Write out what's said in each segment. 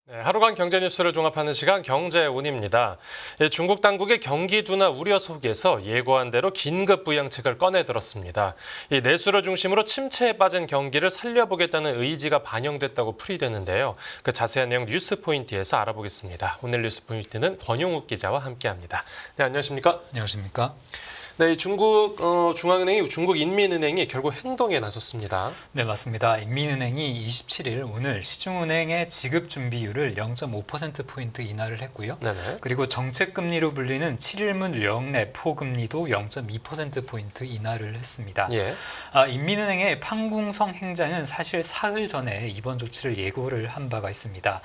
네, 하루간 경제 뉴스를 종합하는 시간 경제온입니다. 중국 당국의 경기 둔화 우려 속에서 예고한 대로 긴급 부양책을 꺼내들었습니다. 이 내수를 중심으로 침체에 빠진 경기를 살려보겠다는 의지가 반영됐다고 풀이되는데요. 그 자세한 내용 뉴스 포인트에서 알아보겠습니다. 오늘 뉴스 포인트는 권용욱 기자와 함께합니다. 네, 안녕하십니까? 안녕하십니까? 네, 중국 중앙은행이 중국 인민은행이 결국 행동에 나섰습니다. 네, 맞습니다. 인민은행이 27일 오늘 시중은행의 지급 준비율을 0.5%포인트 인하를 했고요. 네네. 그리고 정책금리로 불리는 7일문 영래포 금리도 0.2%포인트 인하를 했습니다. 예. 인민은행의 판궁성 행장은 사실 사흘 전에 이번 조치를 예고를 한 바가 있습니다.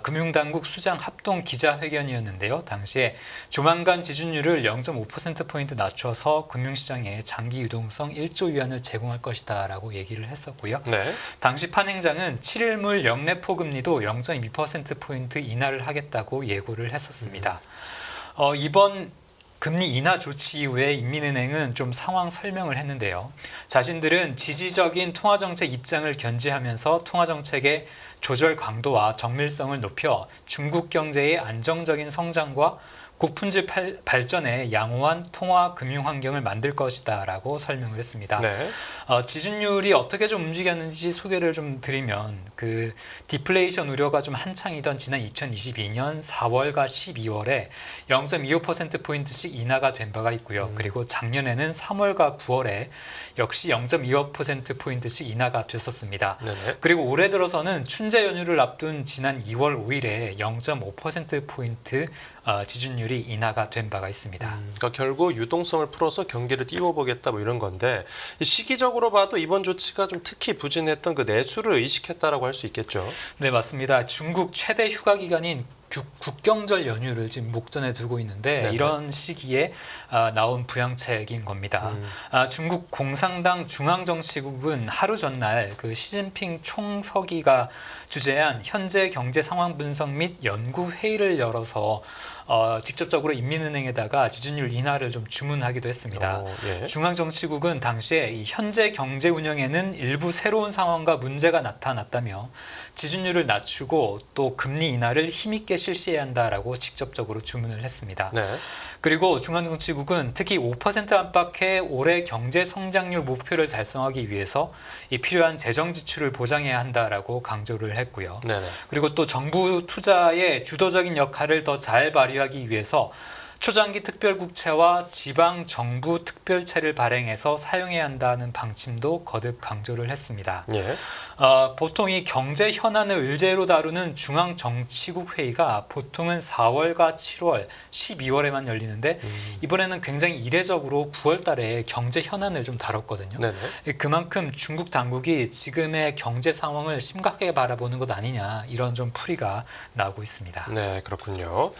금융당국 수장 합동 기자회견이었는데요. 당시에 조만간 지준율을 0.5%포인트 낮춰서 금융시장에 장기 유동성 1조 위안을 제공할 것이다 라고 얘기를 했었고요. 네. 당시 판행장은 7일물 영래포 금리도 0.2%포인트 인하를 하겠다고 예고를 했었습니다. 이번 금리 인하 조치 이후에 인민은행은 좀 상황 설명을 했는데요. 자신들은 지지적인 통화정책 입장을 견지하면서 통화정책의 조절 강도와 정밀성을 높여 중국 경제의 안정적인 성장과 고품질 발전에 양호한 통화 금융 환경을 만들 것이다 라고 설명을 했습니다. 네. 지준율이 어떻게 좀 움직였는지 소개를 좀 드리면 그 디플레이션 우려가 좀 한창이던 지난 2022년 4월과 12월에 0.25%포인트씩 인하가 된 바가 있고요. 그리고 작년에는 3월과 9월에 역시 0.25%포인트씩 인하가 됐었습니다. 네네. 그리고 올해 들어서는 춘제 연휴를 앞둔 지난 2월 5일에 0.5%포인트 지준율이 인하가 된 바가 있습니다. 그러니까 결국 유동성을 풀어서 경기를 띄워보겠다 뭐 이런 건데 시기적으로 봐도 이번 조치가 좀 특히 부진했던 그 내수를 의식했다라고 할 수 있겠죠. 네, 맞습니다. 중국 최대 휴가 기간인 국경절 연휴를 지금 목전에 두고 있는데 네네. 이런 시기에 나온 부양책인 겁니다. 중국 공산당 중앙정치국은 하루 전날 그 시진핑 총서기가 주재한 현재 경제 상황 분석 및 연구 회의를 열어서 직접적으로 인민은행에다가 지준율 인하를 좀 주문하기도 했습니다. 예. 중앙정치국은 당시에 이 현재 경제 운영에는 일부 새로운 상황과 문제가 나타났다며 지준율을 낮추고 또 금리 인하를 힘있게 실시해야 한다라고 직접적으로 주문을 했습니다. 네. 그리고 중앙정치국은 특히 5% 안팎의 올해 경제 성장률 목표를 달성하기 위해서 이 필요한 재정 지출을 보장해야 한다라고 강조를 했고요. 네네. 그리고 또 정부 투자의 주도적인 역할을 더 잘 발휘하기 위해서 초장기 특별국채와 지방 정부 특별채를 발행해서 사용해야 한다는 방침도 거듭 강조를 했습니다. 예. 보통 이 경제 현안을 의제로 다루는 중앙정치국 회의가 보통은 4월과 7월, 12월에만 열리는데 이번에는 굉장히 이례적으로 9월 달에 경제 현안을 좀 다뤘거든요. 네네. 그만큼 중국 당국이 지금의 경제 상황을 심각하게 바라보는 것 아니냐 이런 좀 풀이가 나오고 있습니다. 네, 그렇군요.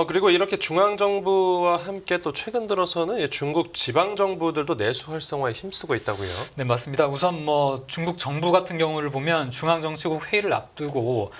그리고 이렇게 중앙정부와 함께 또 최근 들어서는 중국 지방정부들도 내수 활성화에 힘쓰고 있다고요. 네, 맞습니다. 우선 뭐 중국 정부 같은 경우를 보면 중앙정치국 회의를 앞두고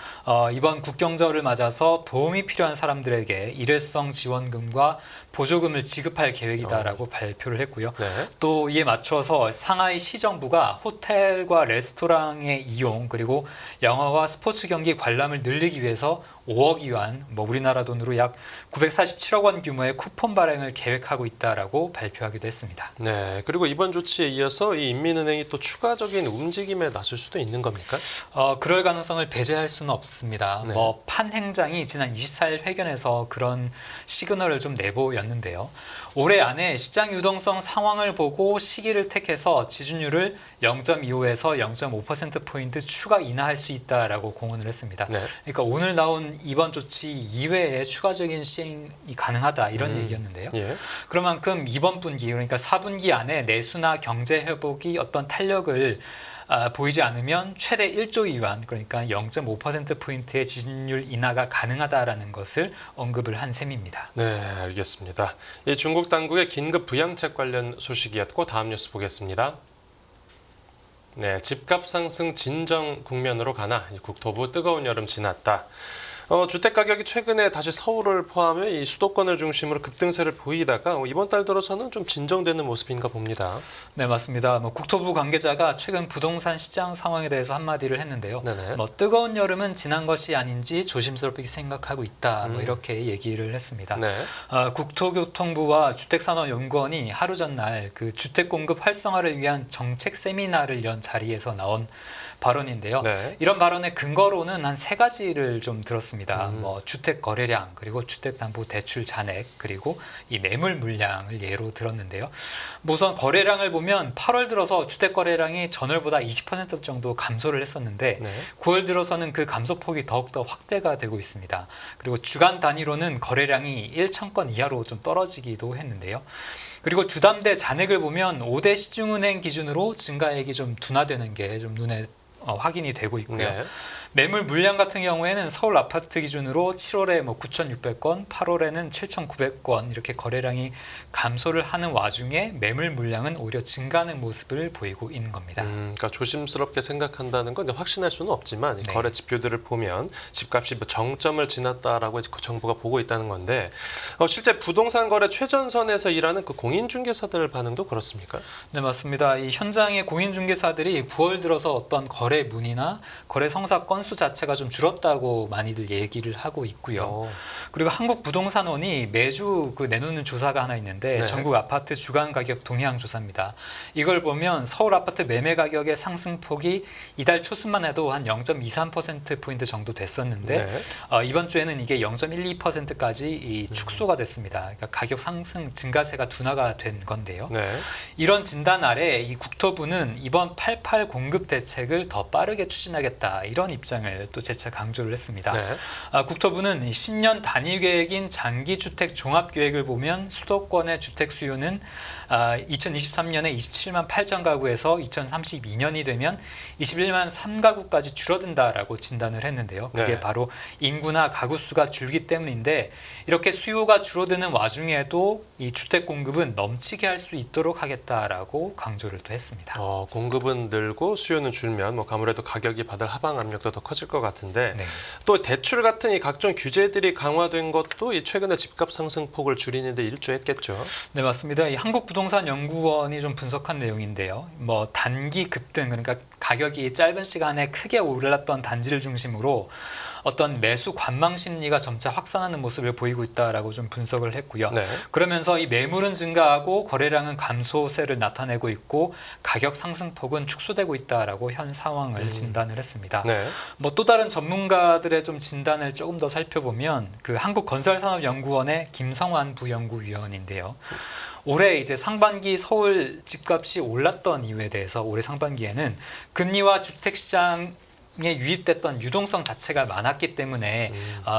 이번 국경절을 맞아서 도움이 필요한 사람들에게 일회성 지원금과 보조금을 지급할 계획이다라고 발표를 했고요. 네. 또 이에 맞춰서 상하이 시정부가 호텔과 레스토랑의 이용 그리고 영화와 스포츠 경기 관람을 늘리기 위해서 5억 위안, 뭐 우리나라 돈으로 약 947억 원 규모의 쿠폰 발행을 계획하고 있다라고 발표하기도 했습니다. 네. 그리고 이번 조치에 이어서 이 인민은행이 또 추가적인 움직임에 나설 수도 있는 겁니까? 그럴 가능성을 배제할 수는 없습니다. 네. 뭐 판행장이 지난 24일 회견에서 그런 시그널을 좀 내보였는데요. 올해 안에 시장 유동성 상황을 보고 시기를 택해서 지준율을 0.25에서 0.5%포인트 추가 인하할 수 있다라고 공언을 했습니다. 네. 그러니까 오늘 나온 이번 조치 이외에 추가적인 시행이 가능하다 이런 얘기였는데요. 예. 그만큼 이번 분기 그러니까 4분기 안에 내수나 경제 회복이 어떤 탄력을 보이지 않으면 최대 1조 위안 그러니까 0.5%포인트의 지준율 인하가 가능하다라는 것을 언급을 한 셈입니다. 네, 알겠습니다. 이 중국 당국의 긴급 부양책 관련 소식이었고 다음 뉴스 보겠습니다. 네, 집값 상승 진정 국면으로 가나 국토부 뜨거운 여름 지났다. 주택 가격이 최근에 다시 서울을 포함해 이 수도권을 중심으로 급등세를 보이다가 이번 달 들어서는 좀 진정되는 모습인가 봅니다. 네, 맞습니다. 국토부 관계자가 최근 부동산 시장 상황에 대해서 한마디를 했는데요. 네네. 뜨거운 여름은 지난 것이 아닌지 조심스럽게 생각하고 있다. 이렇게 얘기를 했습니다. 네. 국토교통부와 주택산업연구원이 하루 전날 그 주택 공급 활성화를 위한 정책 세미나를 연 자리에서 나온 발언인데요. 네. 이런 발언의 근거로는 한 세 가지를 좀 들었습니다. 주택 거래량, 그리고 주택담보대출 잔액, 그리고 이 매물 물량을 예로 들었는데요. 우선 거래량을 보면 8월 들어서 주택 거래량이 전월보다 20% 정도 감소를 했었는데 네. 9월 들어서는 그 감소폭이 더욱더 확대가 되고 있습니다. 그리고 주간 단위로는 거래량이 1,000건 이하로 좀 떨어지기도 했는데요. 그리고 주담대 잔액을 보면 5대 시중은행 기준으로 증가액이 좀 둔화되는 게 좀 눈에 확인이 되고 있고요. 네. 매물 물량 같은 경우에는 서울 아파트 기준으로 7월에 9,600건, 8월에는 7,900건 이렇게 거래량이 감소를 하는 와중에 매물 물량은 오히려 증가하는 모습을 보이고 있는 겁니다. 그러니까 조심스럽게 생각한다는 건 확신할 수는 없지만 이 네. 거래 지표들을 보면 집값이 정점을 지났다라고 정부가 보고 있다는 건데 실제 부동산 거래 최전선에서 일하는 그 공인중개사들 반응도 그렇습니까? 네, 맞습니다. 이 현장의 공인중개사들이 9월 들어서 어떤 거래 문의나 거래 성사 건수 자체가 좀 줄었다고 많이들 얘기를 하고 있고요. 그리고 한국부동산원이 매주 내놓는 조사가 하나 있는데 네. 전국 아파트 주간 가격 동향 조사입니다. 이걸 보면 서울 아파트 매매 가격의 상승폭이 이달 초순만 해도 한 0.23%포인트 정도 됐었는데 네. 이번 주에는 이게 0.12%까지 축소가 됐습니다. 그러니까 가격 상승 증가세가 둔화가 된 건데요. 네. 이런 진단 아래 이 국토부는 이번 88 공급 대책을 더 빠르게 추진하겠다 이런 입장을 또 재차 강조를 했습니다. 네. 국토부는 10년 단위 계획인 장기주택 종합계획을 보면 수도권의 주택 수요는 2023년에 27만 8천 가구에서 2032년이 되면 21만 3가구까지 줄어든다라고 진단을 했는데요. 그게 네. 바로 인구나 가구 수가 줄기 때문인데 이렇게 수요가 줄어드는 와중에도 이 주택 공급은 넘치게 할 수 있도록 하겠다라고 강조를 또 했습니다. 공급은 늘고 수요는 줄면 아무래도 가격이 받을 하방 압력도 더 커질 것 같은데 네. 또 대출 같은 이 각종 규제들이 강화된 것도 이 최근에 집값 상승폭을 줄이는데 일조했겠죠. 네, 맞습니다. 이 한국부동산연구원이 좀 분석한 내용인데요. 단기 급등, 그러니까 가격이 짧은 시간에 크게 올랐던 단지를 중심으로 어떤 매수 관망 심리가 점차 확산하는 모습을 보이고 있다라고 좀 분석을 했고요. 네. 그러면서 이 매물은 증가하고 거래량은 감소세를 나타내고 있고 가격 상승폭은 축소되고 있다라고 현 상황을 진단을 했습니다. 네. 또 다른 전문가들의 좀 진단을 조금 더 살펴보면 그 한국건설산업연구원의 김성환 부연구위원인데요. 올해 이제 상반기 서울 집값이 올랐던 이유에 대해서 올해 상반기에는 금리와 주택시장 에 유입됐던 유동성 자체가 많았기 때문에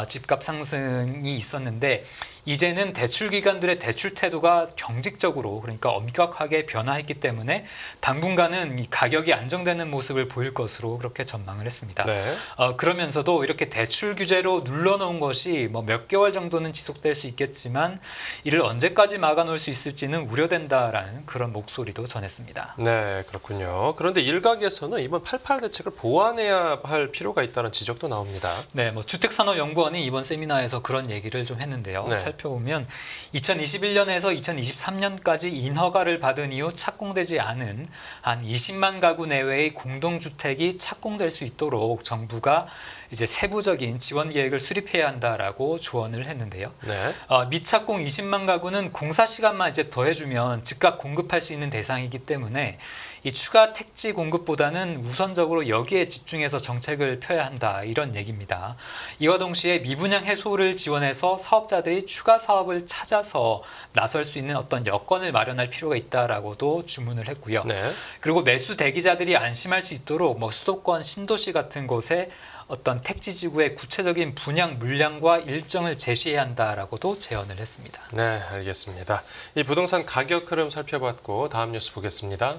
집값 상승이 있었는데 이제는 대출 기관들의 대출 태도가 경직적으로 그러니까 엄격하게 변화했기 때문에 당분간은 이 가격이 안정되는 모습을 보일 것으로 그렇게 전망을 했습니다. 네. 그러면서도 이렇게 대출 규제로 눌러놓은 것이 몇 개월 정도는 지속될 수 있겠지만 이를 언제까지 막아놓을 수 있을지는 우려된다라는 그런 목소리도 전했습니다. 네, 그렇군요. 그런데 일각에서는 이번 88 대책을 보완해야 할 필요가 있다는 지적도 나옵니다. 네, 주택산업연구원이 이번 세미나에서 그런 얘기를 좀 했는데요. 네. 살펴보면 2021년에서 2023년까지 인허가를 받은 이후 착공되지 않은 한 20만 가구 내외의 공동주택이 착공될 수 있도록 정부가 이제 세부적인 지원 계획을 수립해야 한다라고 조언을 했는데요. 네. 미착공 20만 가구는 공사 시간만 이제 더해주면 즉각 공급할 수 있는 대상이기 때문에 이 추가 택지 공급보다는 우선적으로 여기에 집중해서 정책을 펴야 한다 이런 얘기입니다. 이와 동시에 미분양 해소를 지원해서 사업자들이 추가 사업을 찾아서 나설 수 있는 어떤 여건을 마련할 필요가 있다라고도 주문을 했고요. 네. 그리고 매수 대기자들이 안심할 수 있도록 수도권 신도시 같은 곳에 어떤 택지 지구의 구체적인 분양 물량과 일정을 제시해야 한다라고도 제언을 했습니다. 네, 알겠습니다. 이 부동산 가격 흐름 살펴봤고 다음 뉴스 보겠습니다.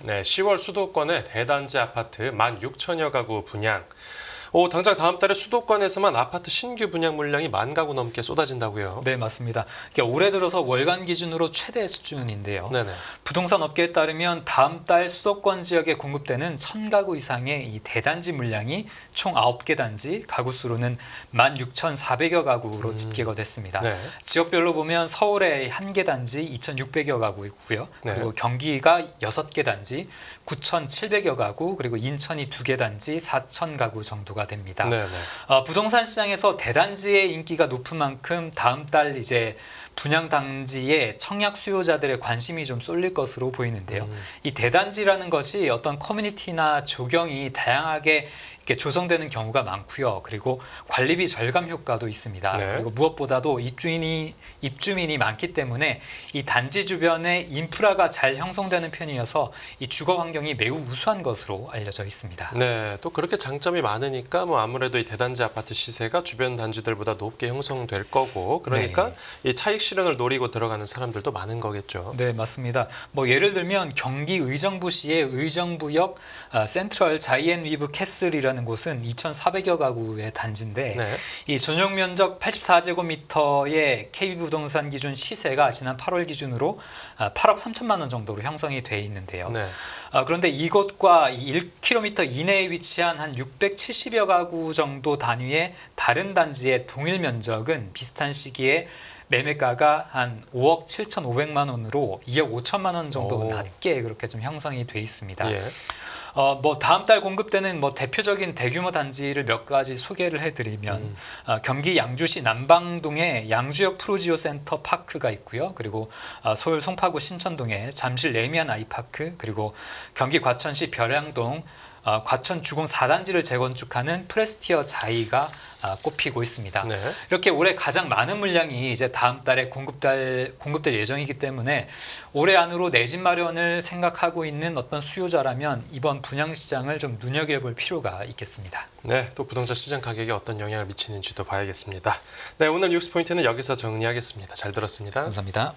네, 10월 수도권의 대단지 아파트 16,000여 가구 분양. 당장 다음 달에 수도권에서만 아파트 신규 분양 물량이 10,000가구 넘게 쏟아진다고요? 네, 맞습니다. 올해 들어서 월간 기준으로 최대 수준인데요. 네네. 부동산 업계에 따르면 다음 달 수도권 지역에 공급되는 1,000가구 이상의 이 대단지 물량이 총 9개 단지, 가구 수로는 16,400여 가구로 집계가 됐습니다. 네. 지역별로 보면 서울에 1개 단지 2,600여 가구 있고요. 네. 그리고 경기가 6개 단지 9,700여 가구, 그리고 인천이 2개 단지 4,000가구 정도가 됩니다. 네네. 부동산 시장에서 대단지의 인기가 높은 만큼 다음 달 이제 분양 단지에 청약 수요자들의 관심이 좀 쏠릴 것으로 보이는데요. 이 대단지라는 것이 어떤 커뮤니티나 조경이 다양하게 이렇게 조성되는 경우가 많고요. 그리고 관리비 절감 효과도 있습니다. 네. 그리고 무엇보다도 입주민이 많기 때문에 이 단지 주변에 인프라가 잘 형성되는 편이어서 이 주거 환경이 매우 우수한 것으로 알려져 있습니다. 네, 또 그렇게 장점이 많으니까 아무래도 이 대단지 아파트 시세가 주변 단지들보다 높게 형성될 거고, 그러니까 이 차익 실현을 노리고 들어가는 사람들도 많은 거겠죠. 네, 맞습니다. 예를 들면 경기 의정부시의 의정부역 센트럴 자이앤 위브 캐슬이라는 곳은 2,400여 가구의 단지인데 네. 이 전용 면적 84제곱미터의 KB부동산 기준 시세가 지난 8월 기준으로 8억 3천만 원 정도로 형성이 돼 있는데요. 네. 그런데 이곳과 1km 이내에 위치한 한 670여 가구 정도 단위의 다른 단지의 동일 면적은 비슷한 시기에 매매가가 한 5억 7,500만 원으로 2억 5천만 원 정도 낮게 그렇게 좀 형성이 돼 있습니다. 예. 다음 달 공급되는 대표적인 대규모 단지를 몇 가지 소개를 해드리면 경기 양주시 남방동에 양주역 프로지오 센터 파크가 있고요. 그리고 서울 송파구 신천동에 잠실 레미안 아이파크, 그리고 경기 과천시 벼량동 과천 주공 4단지를 재건축하는 프레스티어 자이가 꼽히고 있습니다. 네. 이렇게 올해 가장 많은 물량이 이제 다음 달에 공급될 예정이기 때문에 올해 안으로 내 집 마련을 생각하고 있는 어떤 수요자라면 이번 분양 시장을 좀 눈여겨볼 필요가 있겠습니다. 네, 또 부동산 시장 가격에 어떤 영향을 미치는지도 봐야겠습니다. 네, 오늘 뉴스 포인트는 여기서 정리하겠습니다. 잘 들었습니다. 감사합니다.